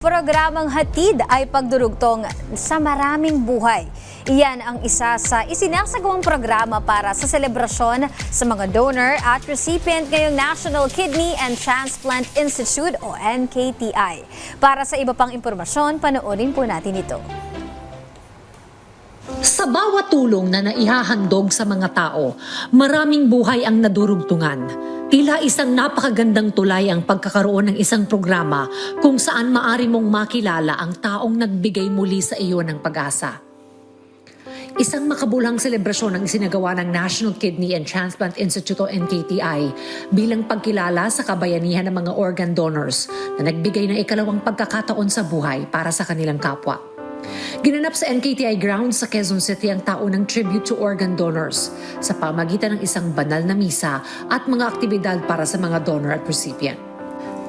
Programang Hatid ay pagdurugtong sa maraming buhay. Iyan ang isa sa isinasagawang programa para sa selebrasyon sa mga donor at recipient ngayong National Kidney and Transplant Institute o NKTI. Para sa iba pang impormasyon, panoorin po natin ito. Sa bawat tulong na naihahandog sa mga tao, maraming buhay ang nadurugtungan. Tila isang napakagandang tulay ang pagkakaroon ng isang programa kung saan maari mong makilala ang taong nagbigay muli sa iyo ng pag-asa. Isang makabulang selebrasyon ang isinagawa ng National Kidney and Transplant Institute o NKTI bilang pagkilala sa kabayanihan ng mga organ donors na nagbigay ng ikalawang pagkakataon sa buhay para sa kanilang kapwa. Ginanap sa NKTI grounds sa Quezon City ang taunang tribute to organ donors sa pamagitan ng isang banal na misa at mga aktibidad para sa mga donor at recipient.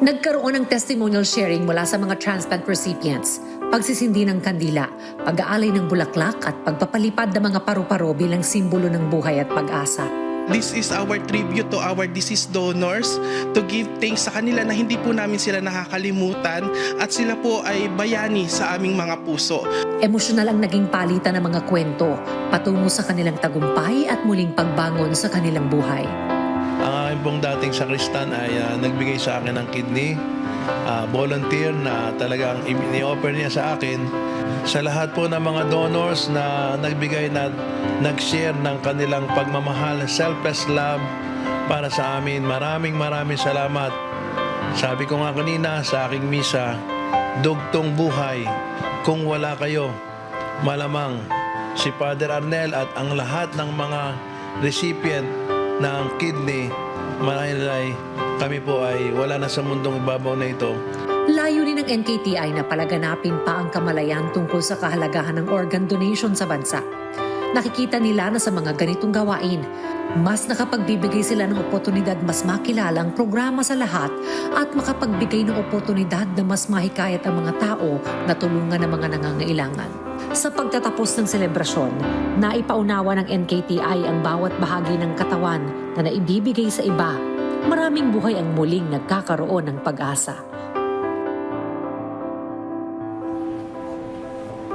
Nagkaroon ng testimonial sharing mula sa mga transplant recipients, pagsisindi ng kandila, pag-aalay ng bulaklak at pagpapalipad ng mga paru-paro bilang simbolo ng buhay at pag-asa. This is our tribute to our deceased donors to give thanks sa kanila na hindi po namin sila nakakalimutan at sila po ay bayani sa aming mga puso. Emosyonal ang naging palitan ng mga kwento patungo sa kanilang tagumpay at muling pagbangon sa kanilang buhay. Ang aking pong dating sakristan ay nagbigay sa akin ng kidney, volunteer na talagang ini-offer niya sa akin. Sa lahat po ng mga donors na nagbigay na nag-share ng kanilang pagmamahal, selfless love para sa amin. Maraming salamat. Sabi ko nga kanina sa aking misa, dugtong buhay. Kung wala kayo, malamang si Father Arnel at ang lahat ng mga recipient ng kidney, marahil kami po ay wala na sa mundong ibabaw na ito. Layunin ng NKTI na palaganapin pa ang kamalayan tungkol sa kahalagahan ng organ donation sa bansa. Nakikita nila na sa mga ganitong gawain, mas nakapagbibigay sila ng oportunidad mas makilala ang programa sa lahat at makapagbigay ng oportunidad na mas mahikayat ang mga tao na tulungan ang mga nangangailangan. Sa pagtatapos ng selebrasyon, naipaunawa ng NKTI ang bawat bahagi ng katawan na naibibigay sa iba. Maraming buhay ang muling nagkakaroon ng pag-asa.